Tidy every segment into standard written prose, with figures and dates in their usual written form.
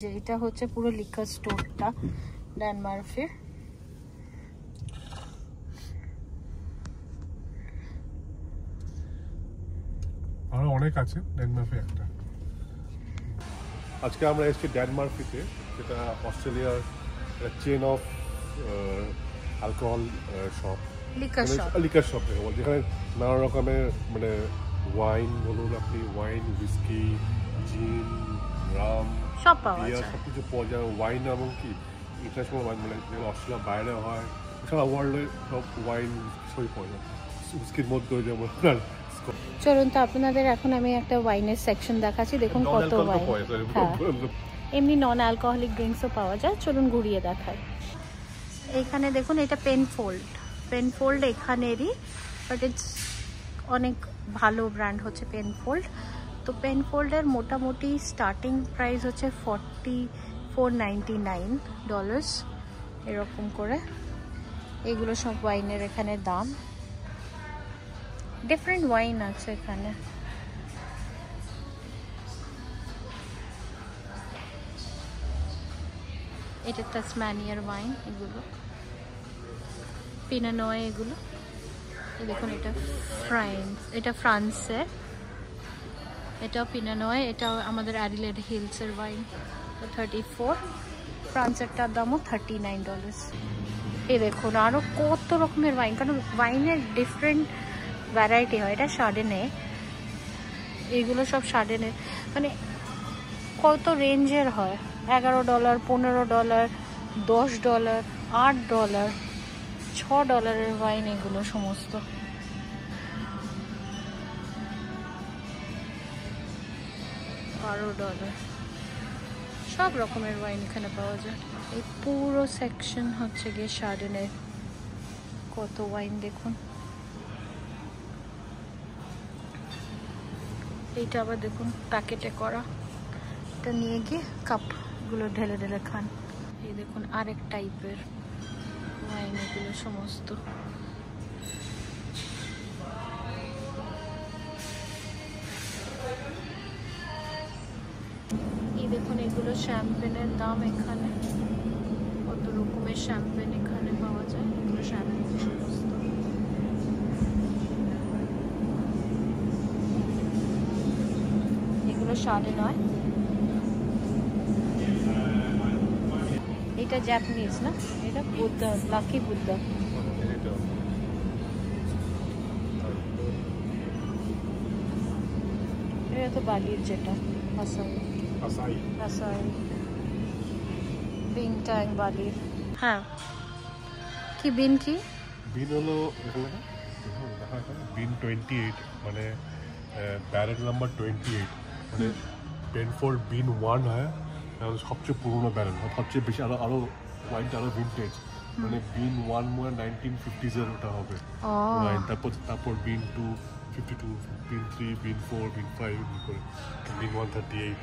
যে এটা হচ্ছে পুরো লিকার স্টোরটা ড্যানমার্কের। আর অনেক আছে ড্যানমার্কে একটা। আজকে আমরা এসেছি ড্যানমার্কেতে, যেটা অস্ট্রেলিয়ার chain of alcohol shop, liquor shop যেখানে নানা রকমের মানে ওয়াইন বলুন, আপনি ওয়াইন, হুইস্কি, জিন, রাম, সব পাওয়া যায়, সবকিছু পাওয়া যায়। ওয়াইন এমনকি ইন্টারন্যাশনাল ওয়াইন মানে যেগুলো অস্ট্রেলিয়ার বাইরে হয়, এছাড়া ওয়ার্ল্ডে সব ওয়াইন সবই পাওয়া যায়। হুইস্কির মধ্যে যেমন চলুন তো আপনাদের এখন আমি একটা ওয়াইনের সেকশন দেখাচ্ছি। দেখুন কত ওয়াইন, এমনি নন অ্যালকোহলিক ড্রিঙ্কসও পাওয়া যায়। চলুন ঘুরিয়ে দেখাই। এখানে দেখুন এটা পেনফোল্ড এখানেরই, বাট ইটস অনেক ভালো ব্র্যান্ড হচ্ছে পেনফোল্ড। তো পেনফোল্ডের মোটামুটি স্টার্টিং প্রাইস হচ্ছে $44.99 এরকম করে। এগুলো সব ওয়াইনের এখানে দাম, ডিফারেন্ট ওয়াইন আছে এখানে। এটা তাসমানিয়ার ওয়াইন, এগুলো পিনো নয়, এগুলো দেখুন। এটা ফ্রান্সের, এটাও পিনো নয়, এটাও আমাদের অ্যাডিলেড হিলসের ওয়াইন। 34, ফ্রান্সেরটার দামও $39। এই দেখুন আরও কত রকমের ওয়াইন, কারণ ওয়াইনের ডিফারেন্ট ভ্যারাইটি হয়। এটা শার্ডেনে, এগুলো সব শার্ডেনে, মানে কত রেঞ্জের হয়। $11, $15, $10, $8, $6 ওয়াইন এগুলো সমস্ত। $12 সব রকমের ওয়াইন এখানে পাওয়া যায়। এই পুরো সেকশন হচ্ছে গিয়ে শার্ডেনের। কত ওয়াইন দেখুন। এইটা আবার দেখুন প্যাকেটে করা, এটা নিয়ে গিয়ে কাপগুলো ঢেলে ঢেলে খান। এই দেখুন আরেক টাইপের ওয়াইন এগুলো সমস্ত। এই দেখুন এগুলো শ্যাম্পেনের দাম। এখানে কত রকমের শ্যাম্পেন এখানে পাওয়া যায়, এগুলো শ্যাম্পেন সমস্ত। এগুলো শাড়ি নয়, এটা জাপানিজ না, এটা বুদ্ধা, লাকি বুদ্ধা। এটা তো বালির, যেটা আসাই বিন ট্যাং বালির। হ্যাঁ, কি বিন, কি বিন হলো বিন 28, মানে ব্যারেল নাম্বার 28, মানে পেনফোল্ড বিন 1 হয়, সবচেয়ে পুরোনো ব্যারেল, সবচেয়ে বেশি আরো ওয়াইনটা আরো ভিন্টেজ, মানে বিন 1 মানে 1950s এর ওটা হবে ওয়াইন। তারপর বিন 2 52, বিন 3, বিন 4, বিন 5 করে বিন 138।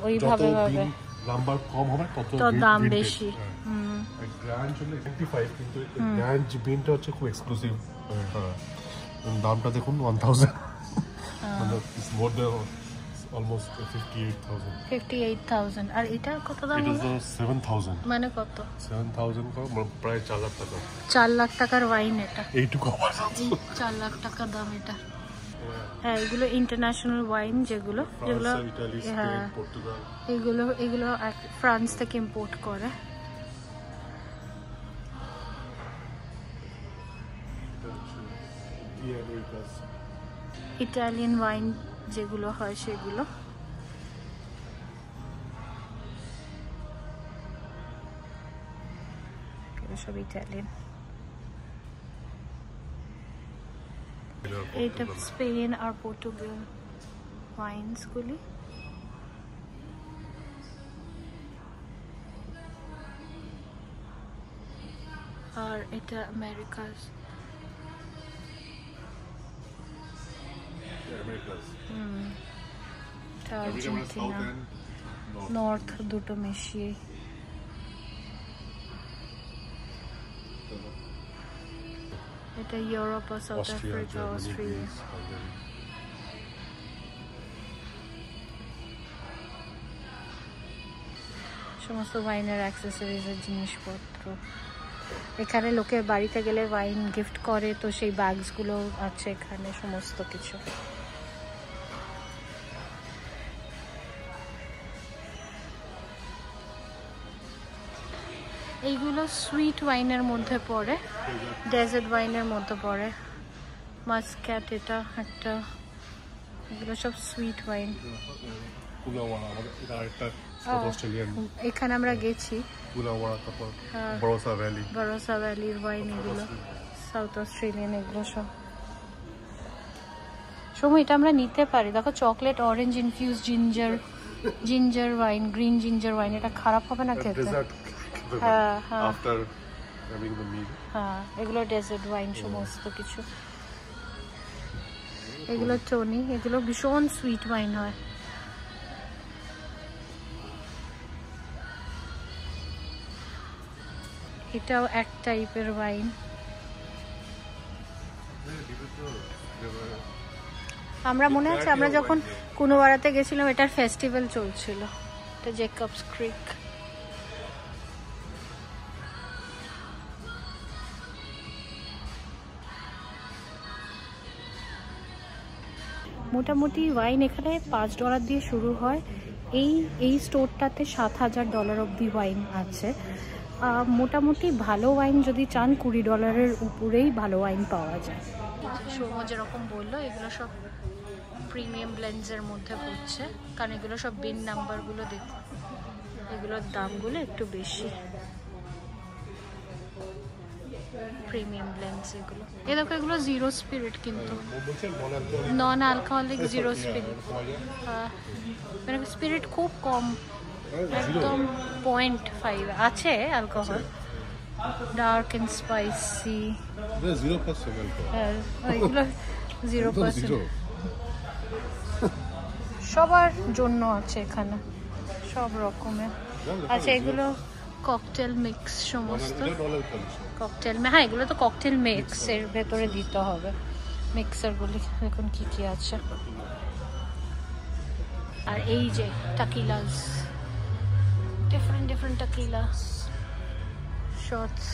ওইভাবে বিন নাম্বার কম হবে তত দাম বেশি। গ্র্যান্ড হলে 25, কিন্তু গ্র্যান্ড বিনটা হচ্ছে খুব এক্সক্লুসিভ। দামটা দেখুন 1000, মানে ইটস মোর দ্যান অলমোস্ট 58,000। আর এটা কত দাম? এটা তো 7000, মানে কত? 7000 প্রায় 4 লাখ টাকা। 4 লাখ টাকার ওয়াইন এটা, এইটুকু 4 লাখ টাকা দাম এটা। হ্যাঁ, এগুলো ইন্টারন্যাশনাল ওয়াইন, যেগুলো ইতালি, স্পেন, পর্তুগাল, এগুলো ফ্রান্স থেকে ইম্পোর্ট করে। ইটালিয়ান ওয়াইন যেগুলো হয় সেগুলো। সব ইটালিয়ান। এটা স্পেন আর পর্তুগাল ওয়াইনস গুলি। আর এটা আমেরিকাস। আর্জেন্টিনা, নর্থ, দুটো মিশিয়ে। এটা ইউরোপ আর সাউথ আফ্রিকা, অস্ট্রেলিয়া। সমস্ত ওয়াইনের অ্যাক্সেসরিজের জিনিসপত্র। এখানে লোকে বাড়িতে গেলে ওয়াইন গিফট করে, তো সেই ব্যাগসগুলো আছে এখানে সমস্ত কিছু। এইগুলো সুইট ওয়াইনের মধ্যে পড়ে, ডেজার্ট ওয়াইনের মধ্যে পড়ে। মাস্ক্যাট এটা একটা, এগুলো সব সুইট ওয়াইন। এখানে আমরা গেছি, বরোসা ভ্যালির ওয়াইন, এগুলো সাউথ অস্ট্রেলিয়ান, এগুলো সব সময় এটা আমরা নিতে পারি। দেখো chocolate orange infuse ginger wine, green ginger wine, এটা খারাপ হবে না খেতে? হ্যাঁ হ্যাঁ হ্যাঁ, এগুলো ডেজার্ট ওয়াইন সমস্ত কিছু। এগুলো টনি, এগুলো ভীষণ সুইট ওয়াইন হয়। এটাও এক টাইপের ওয়াইন। আমরা মনে আছে আমরা যখন কুনোবাড়াতে গেছিলাম, এটার ফেস্টিভ্যাল চলছিল, এটা জেকবস ক্রিক। মোটামুটি ওয়াইন এখানে $5 দিয়ে শুরু হয়। এই স্টোরটাতে $7,000 অবধি ওয়াইন আছে। মোটামুটি ভালো ওয়াইন যদি চান $20 উপরেই ভালো ওয়াইন পাওয়া যায়। সৌম্য যেরকম বললো, এগুলো সব প্রিমিয়াম ব্লেন্ডসের মধ্যে পড়ছে, কারণ এগুলো সব বিন নাম্বারগুলো দেখুন, এগুলোর দামগুলো একটু বেশি। প্রিমিয়াম ব্লেন্ডস এগুলো। এ দেখো, এগুলো জিরো স্পিরিট, কিন্তু নন অ্যালকোহলিক জিরো স্পিরিট। মানে স্পিরিট খুব কম, একদম 0.5 আছে অ্যালকোহল। Dark and spicy, 0%। সবার জন্য আছে এখানে, সব রকমের। আচ্ছা, এগুলো ককটেল মিক্স সমস্ত। ককটেল, হ্যাঁ এগুলো তো ককটেল মিক্স, এর ভেতরে দিতে হবে মিক্সারগুলি। দেখুন কি কি আছে। আর এই যে টাকিলাস, ডিফারেন্ট টাকিলাস, শটস।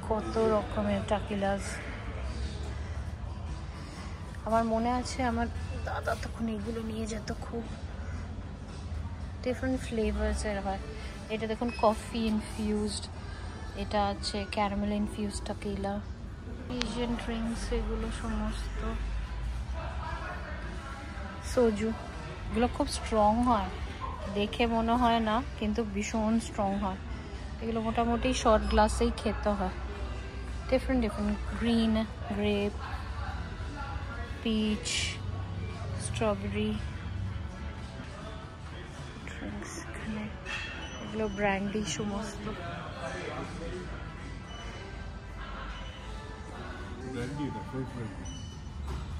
কত রকমের টাকিলাস। আমার মনে আছে আমার দাদা তখন এগুলো নিয়ে যেত খুব। ডিফারেন্ট ফ্লেভার্সের হয়। এটা দেখুন কফি ইনফিউজড, এটা আছে caramel infused tequila. Asian drinks এগুলো সমস্ত। সোজু, এগুলো খুব স্ট্রং হয়, দেখে মনে হয় না কিন্তু ভীষণ স্ট্রং হয়। এগুলো মোটামুটি শর্ট গ্লাসেই খেতে হয়। Different green, grape, peach, strawberry drinks. এখানে এগুলো ব্র্যান্ডি সমস্ত।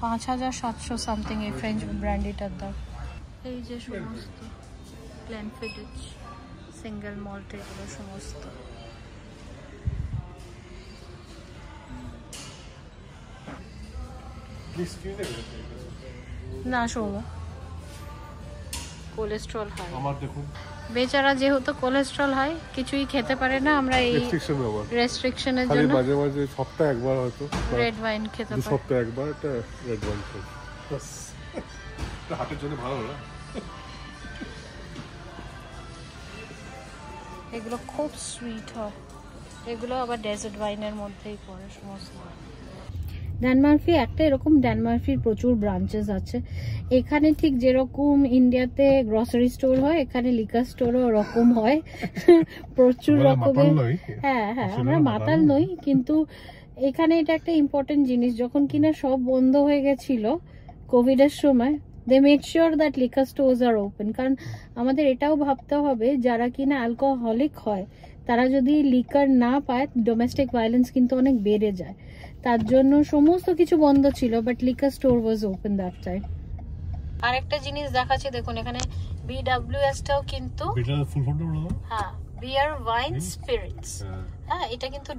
5,700 সামথিং এই ফ্রেঞ্চ ব্র্যান্ডিটার দাম। এই যে সমস্ত গ্লেনফিডিচ সিঙ্গেল মল্ট, এগুলো সমস্ত। না সৌম, কোলেস্ট্রল হাই আমার, দেখুন বেচারা যেহেতু কোলেস্ট্রল হাই, কিছুই খেতে পারে না। আমরা এই রেস্ট্রিকশনের জন্য মাঝে মাঝে সপ্তাহে একবার হয়তো রেড ওয়াইন খেতে পারি, সপ্তাহে একবার একটা রেড ওয়াইন খাই, বাস। এটা হার্টের জন্য ভালো না। এগুলো খুব সুইট হয়, এগুলো আবার ডেজার্ট ওয়াইনের মধ্যেই পড়ে সমস্ত। ড্যান মার্ফি একটা এরকম, ড্যান মার্ফির প্রচুর ব্রাঞ্চেস আছে এখানে। ঠিক যেরকম ইন্ডিয়াতে গ্রসারি স্টোর হয়, এখানে লিকার স্টোরও ওরকম হয়। প্রচুর রকমের। হ্যাঁ হ্যাঁ, আমরা মাতাল নই, কিন্তু এখানে এটা একটা ইম্পর্টেন্ট জিনিস। যখন কিনা সব বন্ধ হয়ে গেছিল কোভিডের সময়, they made sure that liquor stores are open. কারণ আমাদের এটাও ভাবতে হবে, যারা কিনা অ্যালকোহলিক হয় তারা যদি লিকার না পায়, ডোমেস্টিক ভায়োলেন্স কিন্তু অনেক বেড়ে যায়। তার জন্য সমস্ত কিছু বন্ধ ছিল, but liquor store was open that time. আরেকটা জিনিস দেখাচ্ছি, দেখুন এখানে BWS টাও কিন্তু, হ্যাঁ বিয়ার ওয়াইন স্পিরিটস, হ্যাঁ এটা কিন্তু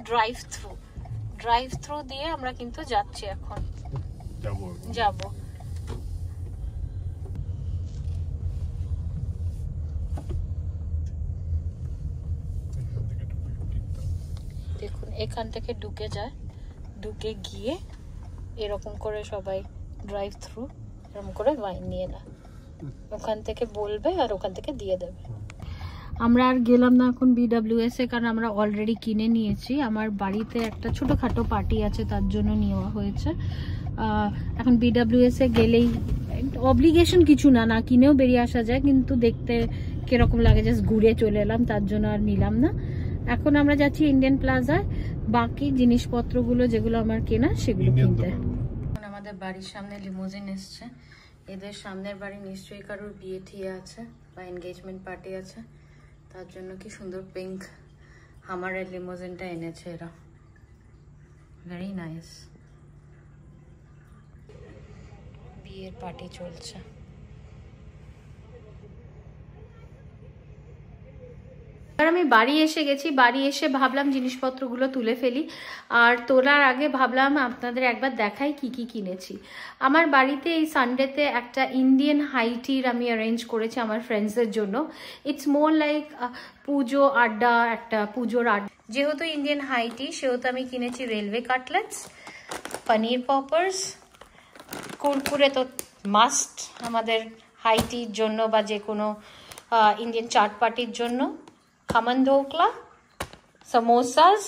ড্রাইভ থ্রু দিয়ে আমরা কিন্তু যাচ্ছি এখন, যাব। এখান থেকে ঢুকে যায়, ঢুকে গিয়ে এরকম করে সবাই ড্রাইভ থ্রু এরকম করে ওয়াইন নিয়ে নেয়, ওখান থেকে বলবে আর ওখান থেকে দিয়ে দেবে। আমরা আর গেলাম না এখন BWS এ, কারণ আমরা অলরেডি কিনে নিয়েছি। আমার বাড়িতে একটা ছোটোখাটো পার্টি আছে, তার জন্য নেওয়া হয়েছে। এখন BWS এ গেলেই অব্লিগেশন কিছু না, না কিনেও বেরিয়ে আসা যায়, কিন্তু দেখতে কিরকম লাগে, জাস্ট ঘুরে চলে এলাম, তার জন্য আর নিলাম না। এখন আমরা যাচ্ছি ইন্ডিয়ান প্লাজায় বাকি জিনিসপত্রগুলো যেগুলো আমার কেনা সেগুলো কিনতে। এখন আমাদের বাড়ির সামনে লিমোজিন এসছে, এদের সামনের বাড়ি নিশ্চয়ই কারোর বিয়ে ঠিয়ে আছে বা এনগেজমেন্ট পার্টি আছে, তার জন্য কি সুন্দর পিঙ্ক হামারের লিমোজিনটা এনেছে এরা, ভেরি নাইস। বিয়ের পার্টি চলছে। আমি বাড়ি এসে গেছি, বাড়ি এসে ভাবলাম জিনিসপত্রগুলো তুলে ফেলি, আর তোলার আগে ভাবলাম আপনাদের একবার দেখাই কি কি কিনেছি। আমার বাড়িতে এই সানডেতে একটা ইন্ডিয়ান হাই টির আমি অ্যারেঞ্জ করেছি আমার ফ্রেন্ডসদের জন্য। ইটস মোর লাইক পুজো আড্ডা, একটা পুজোর আড্ডা। যেহেতু ইন্ডিয়ান হাই টি সেহেতু আমি কিনেছি রেলওয়ে কাটলেটস, পনির পপার্স, কুরকুরে তো মাস্ট আমাদের হাই টির জন্য বা যে কোনো ইন্ডিয়ান চাট পার্টির জন্য, খামান ধোকলা, সমোসাস,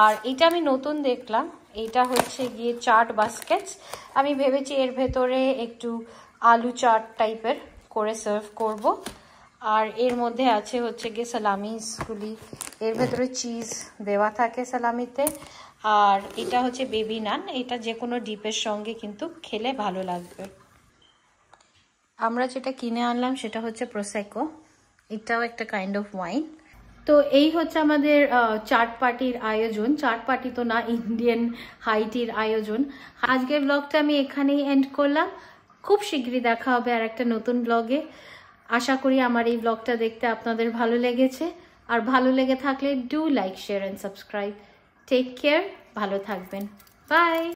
আর এটা আমি নতুন দেখলাম, এটা হচ্ছে গিয়ে চাট বাস্কেটস। আমি ভেবেছি এর ভেতরে একটু আলু চাট টাইপের করে সার্ভ করব, আর এর মধ্যে আছে হচ্ছে গিয়ে সালামিসগুলি, এর ভেতরে চিজ দেওয়া থাকে সালামিতে, আর এটা হচ্ছে বেবি নান, এটা যে কোনো ডিপের সঙ্গে কিন্তু খেলে ভালো লাগবে। আমরা যেটা কিনে আনলাম সেটা হচ্ছে প্রোসেকো, এটাও একটা কাইন্ড অফ ওয়াইন। তো এই হচ্ছে আমাদের চাট পার্টির আয়োজন, চাট পার্টি তো না, ইন্ডিয়ান হাইটির আয়োজন। আজকের ব্লগটা আমি এখানেই এন্ড করলাম, খুব শীঘ্রই দেখা হবে আর একটা নতুন ব্লগে। আশা করি আমার এই ব্লগটা দেখতে আপনাদের ভালো লেগেছে, আর ভালো লেগে থাকলে do like, share and subscribe. Take care, ভালো থাকবেন, বাই।